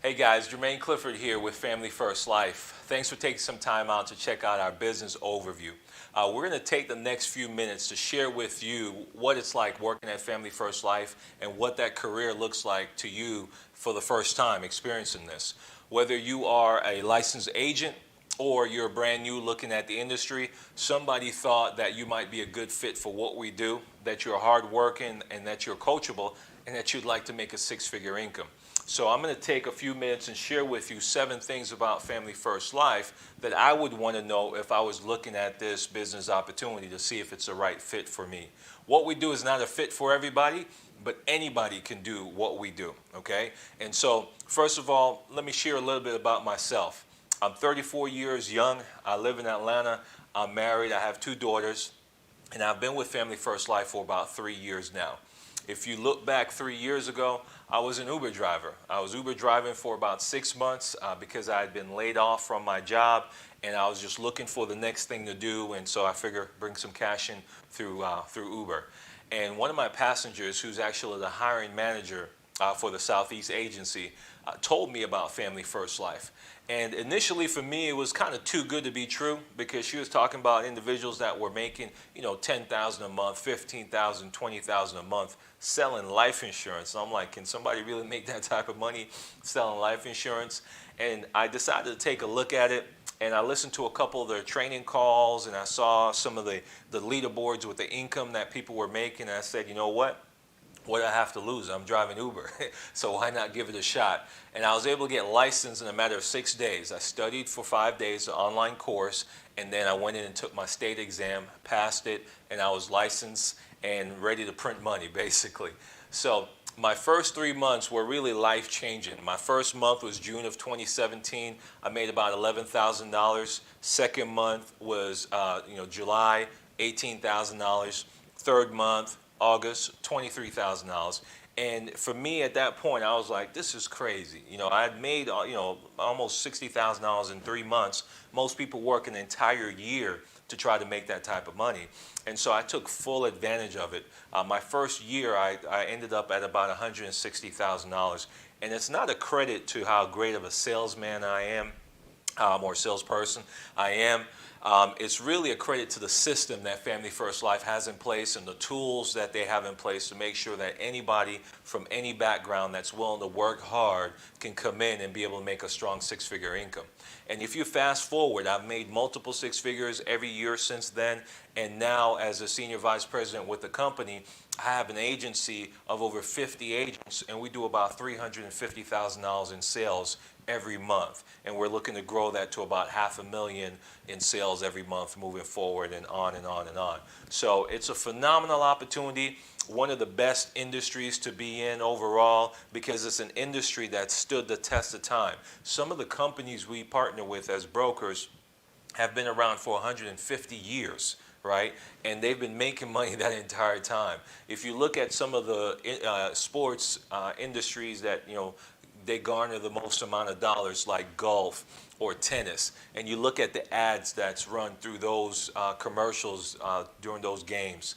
Hey guys, Jermaine Clifford here with Family First Life. Thanks for taking some time out to check out our business overview. We're going to take the next few minutes to share with you what it's like working at Family First Life and what that career looks like to you for the first time experiencing this. Whether you are a licensed agent or you're brand new looking at the industry, somebody thought that you might be a good fit for what we do, that you're hardworking and that you're coachable, and that you'd like to make a six-figure income. So I'm going to take a few minutes and share with you 7 things about Family First Life that I would want to know if I was looking at this business opportunity to see if it's the right fit for me. What we do is not a fit for everybody, but anybody can do what we do, okay? And so, first of all, let me share a little bit about myself. I'm 34 years young. I live in Atlanta. I'm married. I have 2 daughters. And I've been with Family First Life for about 3 years now. If you look back 3 years ago, I was an Uber driver. I was Uber driving for about 6 months because I had been laid off from my job, and I was just looking for the next thing to do, and so I figured bring some cash in through Uber. And one of my passengers, who's actually the hiring manager for the Southeast agency, told me about Family First Life. And initially for me, it was kind of too good to be true because she was talking about individuals that were making, $10,000 a month, $15,000, $20,000 a month selling life insurance. And I'm like, can somebody really make that type of money selling life insurance? And I decided to take a look at it. And I listened to a couple of their training calls, and I saw some of the leaderboards with the income that people were making. And I said, you know what? What do I have to lose? I'm driving Uber, so why not give it a shot? And I was able to get licensed in a matter of 6 days. I studied for 5 days, an online course, and then I went in and took my state exam, passed it, and I was licensed and ready to print money, basically. So my first 3 months were really life-changing. My first month was June of 2017. I made about $11,000. Second month was July, $18,000. Third month, August, $23,000. And for me at that point, I was like, this is crazy. I had made, almost $60,000 in 3 months. Most people work an entire year to try to make that type of money. And so I took full advantage of it. My first year, I ended up at about $160,000. And it's not a credit to how great of a salesman I am, or salesperson I am. It's really a credit to the system that Family First Life has in place and the tools that they have in place to make sure that anybody from any background that's willing to work hard can come in and be able to make a strong six-figure income. And if you fast forward, I've made multiple six figures every year since then. And now as a senior vice president with the company, I have an agency of over 50 agents, and we do about $350,000 in sales every month. And we're looking to grow that to about $500,000 in sales every month moving forward, and on and on and on. So it's a phenomenal opportunity, one of the best industries to be in overall because it's an industry that stood the test of time. Some of the companies we partner with as brokers have been around for 150 years. Right? And they've been making money that entire time. If you look at some of the sports industries that, they garner the most amount of dollars, like golf or tennis, and you look at the ads that's run through those commercials during those games,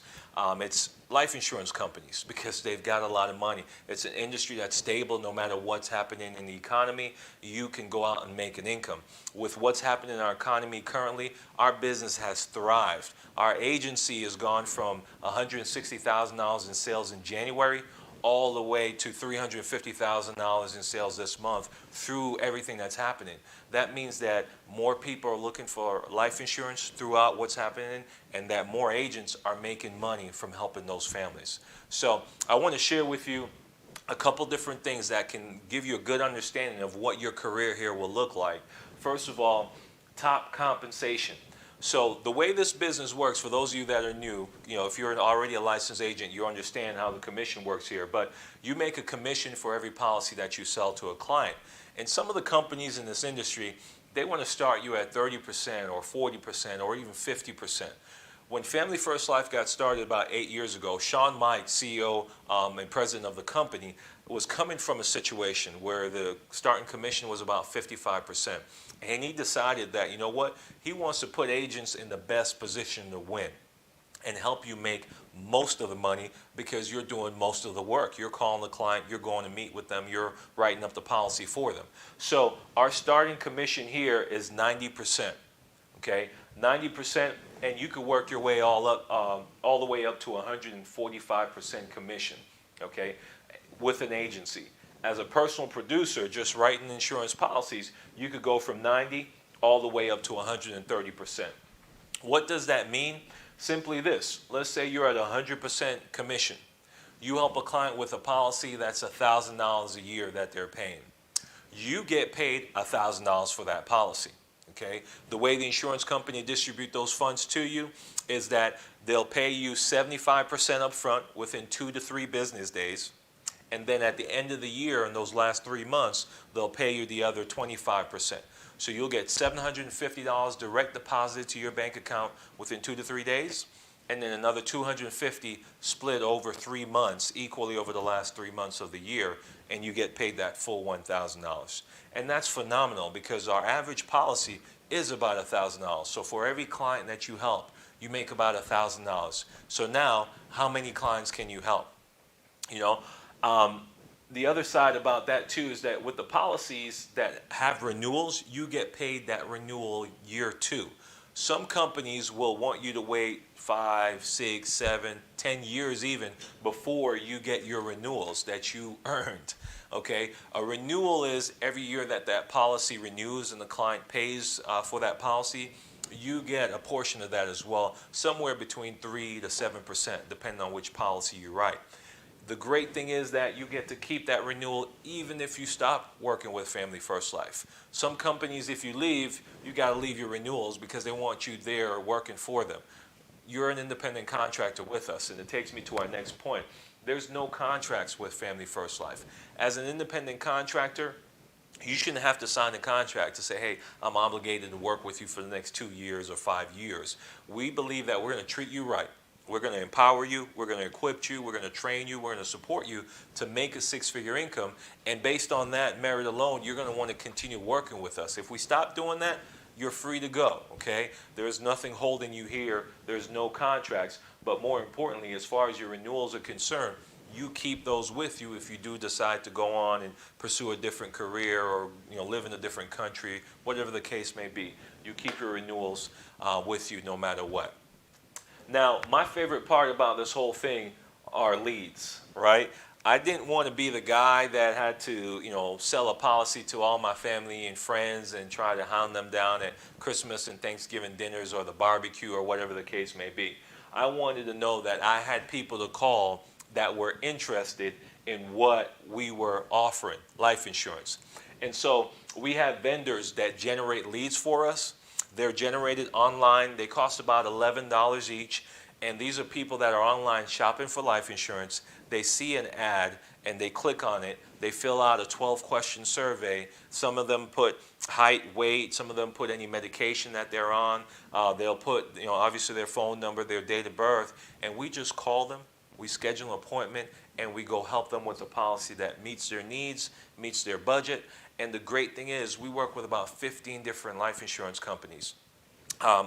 it's life insurance companies because they've got a lot of money. It's an industry that's stable no matter what's happening in the economy. You can go out and make an income. With what's happening in our economy currently, our business has thrived. Our agency has gone from $160,000 in sales in January all the way to $350,000 in sales this month through everything that's happening. That means that more people are looking for life insurance throughout what's happening, and that more agents are making money from helping those families. So I want to share with you a couple different things that can give you a good understanding of what your career here will look like. First of all, top compensation. So the way this business works, for those of you that are new, if you're already a licensed agent, you understand how the commission works here. But you make a commission for every policy that you sell to a client. And some of the companies in this industry, they want to start you at 30% or 40% or even 50%. When Family First Life got started about 8 years ago, Sean Mike, CEO and president of the company, was coming from a situation where the starting commission was about 55%. And he decided that, he wants to put agents in the best position to win. and help you make most of the money because you're doing most of the work. You're calling the client, you're going to meet with them, you're writing up the policy for them. So our starting commission here is 90%. Okay, 90%, and you could work your way all the way up to 145% commission. Okay, with an agency. As a personal producer, just writing insurance policies, you could go from 90 all the way up to 130%. What does that mean? Simply this. Let's say you're at 100% commission. You help a client with a policy that's $1,000 a year that they're paying. You get paid $1,000 for that policy. Okay? The way the insurance company distribute those funds to you is that they'll pay you 75% up front within 2 to 3 business days. And then at the end of the year, in those last 3 months, they'll pay you the other 25%. So you'll get $750 direct deposited to your bank account within 2 to 3 days, and then another $250 split over 3 months, equally over the last 3 months of the year, and you get paid that full $1,000. And that's phenomenal because our average policy is about $1,000. So for every client that you help, you make about $1,000. So now, how many clients can you help? You know, the other side about that too is that with the policies that have renewals, you get paid that renewal year 2. Some companies will want you to wait 5, 6, 7, 10 years even before you get your renewals that you earned. Okay, a renewal is every year that policy renews and the client pays for that policy. You get a portion of that as well, somewhere between 3 to 7%, depending on which policy you write. The great thing is that you get to keep that renewal even if you stop working with Family First Life. Some companies, if you leave, you got to leave your renewals because they want you there working for them. You're an independent contractor with us, and it takes me to our next point. There's no contracts with Family First Life. As an independent contractor, you shouldn't have to sign a contract to say, hey, I'm obligated to work with you for the next 2 years or 5 years. We believe that we're going to treat you right. We're going to empower you, we're going to equip you, we're going to train you, we're going to support you to make a 6-figure income. And based on that merit alone, you're going to want to continue working with us. If we stop doing that, you're free to go, okay? There's nothing holding you here. There's no contracts. But more importantly, as far as your renewals are concerned, you keep those with you if you do decide to go on and pursue a different career or live in a different country, whatever the case may be. You keep your renewals with you no matter what. Now, my favorite part about this whole thing are leads, right? I didn't want to be the guy that had to, sell a policy to all my family and friends and try to hound them down at Christmas and Thanksgiving dinners or the barbecue or whatever the case may be. I wanted to know that I had people to call that were interested in what we were offering, life insurance. And so we have vendors that generate leads for us. They're generated online. They cost about $11 each. And these are people that are online shopping for life insurance. They see an ad and they click on it. They fill out a 12-question survey. Some of them put height, weight. Some of them put any medication that they're on. They'll put, obviously their phone number, their date of birth. And we just call them. We schedule an appointment and we go help them with a policy that meets their needs, meets their budget. And the great thing is we work with about 15 different life insurance companies.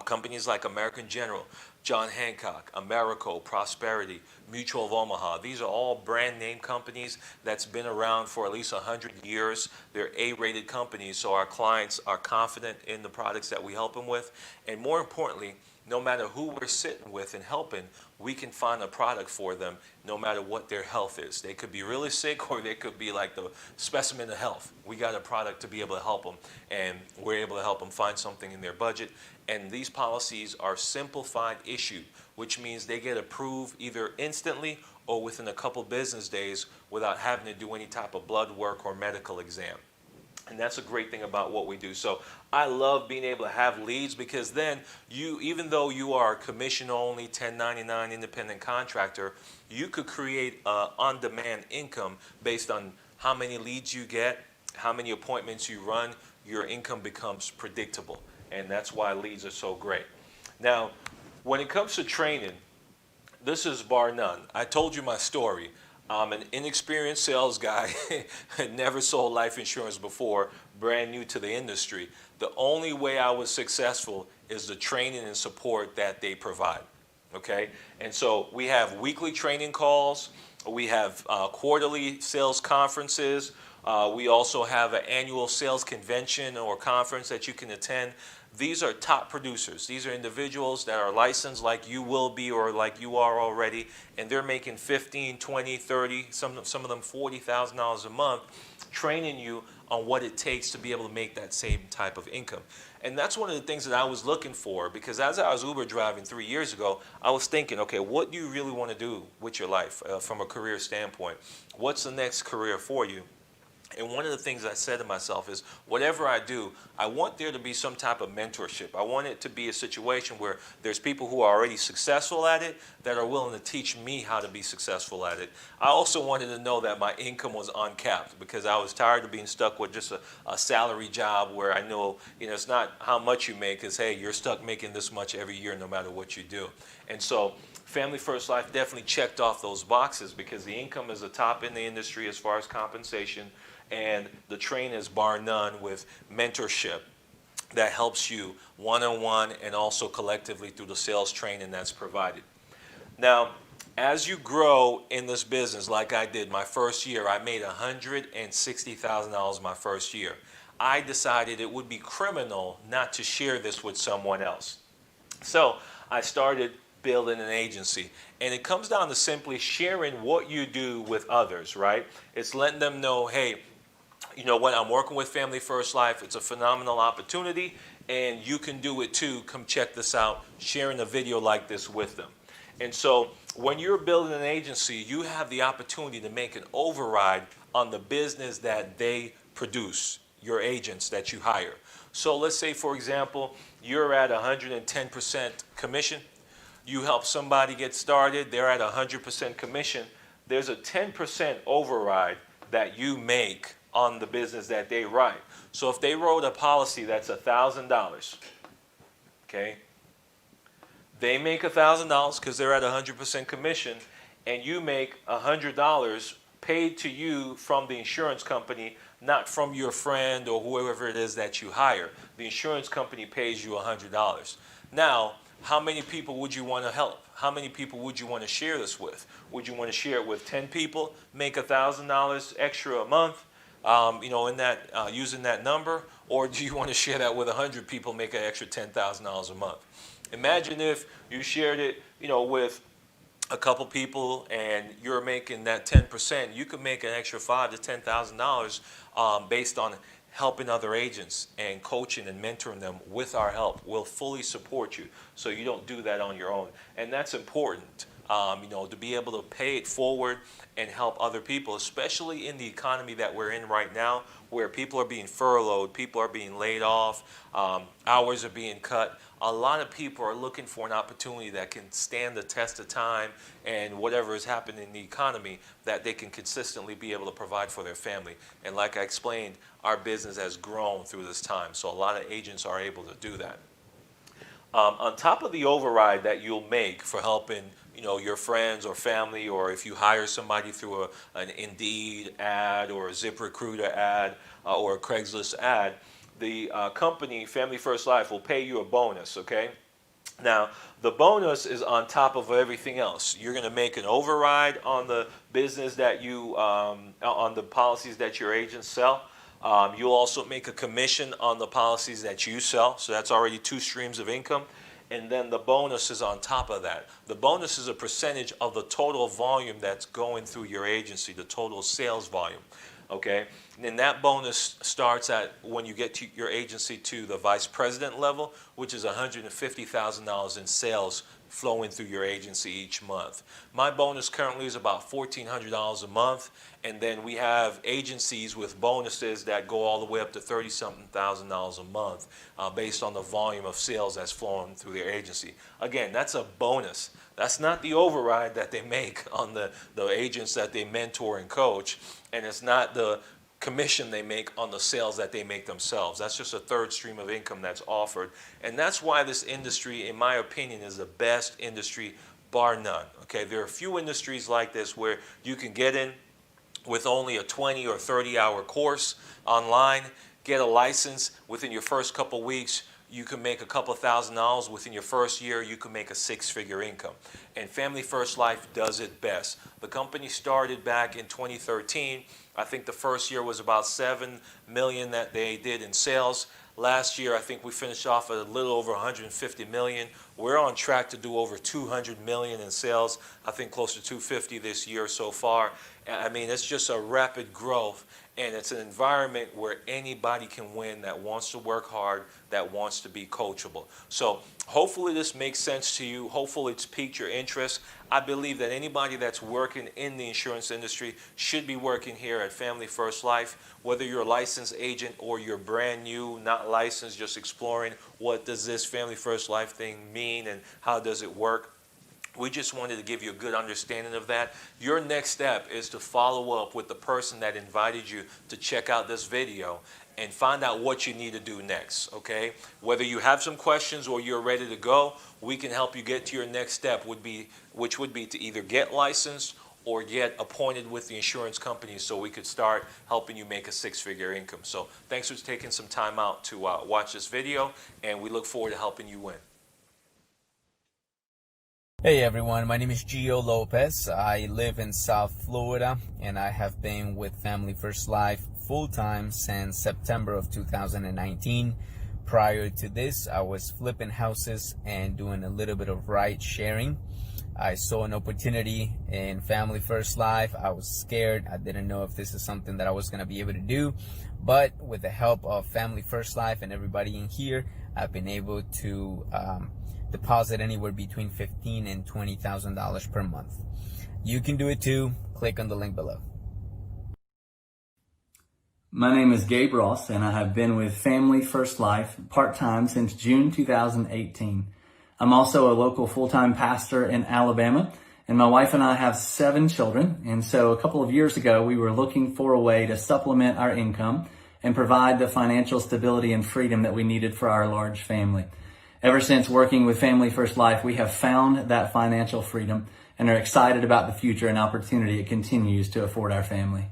Companies like American General, John Hancock, Americo, Prosperity, Mutual of Omaha. These are all brand name companies that's been around for at least 100 years. They're A-rated companies, so our clients are confident in the products that we help them with. And more importantly, no matter who we're sitting with and helping, we can find a product for them no matter what their health is. They could be really sick or they could be like the specimen of health. We got a product to be able to help them, and we're able to help them find something in their budget. And these policies are simplified issued, which means they get approved either instantly or within a couple business days without having to do any type of blood work or medical exam. And that's a great thing about what we do. So I love being able to have leads because then you, even though you are a commission-only 1099 independent contractor, you could create on-demand income based on how many leads you get, how many appointments you run. Your income becomes predictable, and that's why leads are so great. Now, when it comes to training, this is bar none. I told you my story. I'm an inexperienced sales guy, had never sold life insurance before, brand new to the industry. The only way I was successful is the training and support that they provide. Okay, and so we have weekly training calls. We have quarterly sales conferences. We also have an annual sales convention or conference that you can attend. These are top producers. These are individuals that are licensed like you will be or like you are already, and they're making 15, 20, 30, some of them $40,000 a month, training you on what it takes to be able to make that same type of income. And that's one of the things that I was looking for, because as I was Uber driving 3 years ago, I was thinking, okay, what do you really want to do with your life from a career standpoint? What's the next career for you? And one of the things I said to myself is, whatever I do, I want there to be some type of mentorship. I want it to be a situation where there's people who are already successful at it that are willing to teach me how to be successful at it. I also wanted to know that my income was uncapped, because I was tired of being stuck with just a salary job where I know, it's not how much you make, it's, hey, you're stuck making this much every year no matter what you do. And so Family First Life definitely checked off those boxes, because the income is the top in the industry as far as compensation. And the train is bar none with mentorship that helps you one-on-one and also collectively through the sales training that's provided. Now, as you grow in this business, like I did my first year, I made $160,000 my first year. I decided it would be criminal not to share this with someone else. So I started building an agency. And it comes down to simply sharing what you do with others, right? It's letting them know, hey, you know what, I'm working with Family First Life. It's a phenomenal opportunity, and you can do it too. Come check this out, sharing a video like this with them. And so when you're building an agency, you have the opportunity to make an override on the business that they produce, your agents that you hire. So let's say, for example, you're at 110% commission. You help somebody get started, they're at 100% commission. There's a 10% override that you make on the business that they write. So if they wrote a policy that's $1,000, okay, they make $1,000 because they're at 100% commission, and you make $100 paid to you from the insurance company, not from your friend or whoever it is that you hire. The insurance company pays you $100. Now, how many people would you want to help? How many people would you want to share this with? Would you want to share it with 10 people, make $1,000 extra a month, in that using that number, or do you want to share that with 100 people, make an extra $10,000 a month? Imagine if you shared it, with a couple people, and you're making that 10%. You could make an extra $5,000 to $10,000 based on helping other agents and coaching and mentoring them with our help. We'll fully support you, so you don't do that on your own. And that's important, to be able to pay it forward and help other people, especially in the economy that we're in right now, where people are being furloughed, people are being laid off, hours are being cut. A lot of people are looking for an opportunity that can stand the test of time and whatever is happening in the economy, that they can consistently be able to provide for their family. And like I explained, our business has grown through this time, so a lot of agents are able to do that. On top of the override that you'll make for helping your friends or family, or if you hire somebody through an Indeed ad or a ZipRecruiter ad or a Craigslist ad, the company, Family First Life, will pay you a bonus, okay? Now, the bonus is on top of everything else. You're going to make an override on the business that you, on the policies that your agents sell. You'll also make a commission on the policies that you sell, so that's already 2 streams of income. And then the bonus is on top of that. The bonus is a percentage of the total volume that's going through your agency, the total sales volume. Okay, and then that bonus starts at when you get to your agency to the vice president level, which is $150,000 in sales flowing through your agency each month. My bonus currently is about $1,400 a month, and then we have agencies with bonuses that go all the way up to $30-something thousand a month based on the volume of sales that's flowing through their agency. Again, that's a bonus. That's not the override that they make on the agents that they mentor and coach, and it's not the commission they make on the sales that they make themselves. That's just a third stream of income that's offered. And that's why this industry, in my opinion, is the best industry, bar none. Okay, there are a few industries like this where you can get in with only a 20 or 30 hour course online, get a license within your first couple weeks. you can make a couple $1,000 within your first year. You can make a six-figure income, and Family First Life does it best. The company started back in 2013. I think the first year was about $7 million that they did in sales. Last year, I think we finished off at a little over 150 million. We're on track to do over 200 million in sales. I think close to 250 this year so far. I mean, it's just a rapid growth, and it's an environment where anybody can win that wants to work hard, that wants to be coachable. So hopefully this makes sense to you. Hopefully it's piqued your interest. I believe that anybody that's working in the insurance industry should be working here at Family First Life, whether you're a licensed agent or you're brand new, not licensed, just exploring what does this Family First Life thing mean and how does it work. We just wanted to give you a good understanding of that. Your next step is to follow up with the person that invited you to check out this video and find out what you need to do next, okay? Whether you have some questions or you're ready to go, we can help you get to your next step, which would be to either get licensed or get appointed with the insurance company so we could start helping you make a six-figure income. So thanks for taking some time out to watch this video, and we look forward to helping you win. Hey everyone, my name is Gio Lopez. I live in South Florida and I have been with Family First Life full-time since September of 2019. Prior to this, I was flipping houses and doing a little bit of ride sharing. I saw an opportunity in Family First Life. I was scared. I didn't know if this is something that I was going to be able to do, but with the help of Family First Life and everybody in here, I've been able to deposit anywhere between $15,000 and $20,000 per month. You can do it too. Click on the link below. My name is Gabe Ross, and I have been with Family First Life part-time since June 2018. I'm also a local full-time pastor in Alabama, and my wife and I have 7 children. And so a couple of years ago, we were looking for a way to supplement our income and provide the financial stability and freedom that we needed for our large family. Ever since working with Family First Life, we have found that financial freedom and are excited about the future and opportunity it continues to afford our family.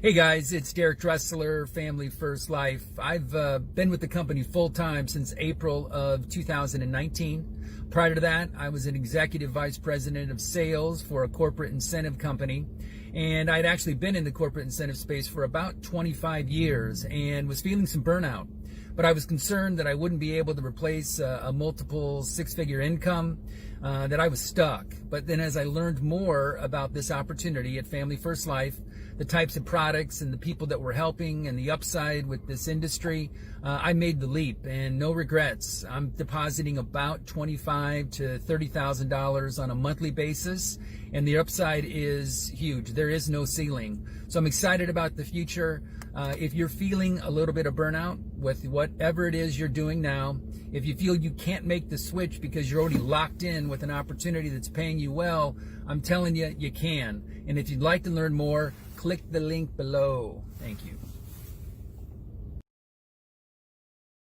Hey guys, it's Derek Dressler, Family First Life. I've been with the company full-time since April of 2019. Prior to that, I was an executive vice president of sales for a corporate incentive company. And I'd actually been in the corporate incentive space for about 25 years and was feeling some burnout. But I was concerned that I wouldn't be able to replace a multiple six-figure income, that I was stuck. But then as I learned more about this opportunity at Family First Life, the types of products and the people that were helping and the upside with this industry, I made the leap and no regrets. I'm depositing about $25,000 to $30,000 on a monthly basis, and the upside is huge. There is no ceiling. So I'm excited about the future. If you're feeling a little bit of burnout with whatever it is you're doing now, if you feel you can't make the switch because you're already locked in with an opportunity that's paying you well, I'm telling you, you can. And if you'd like to learn more, click the link below. Thank you.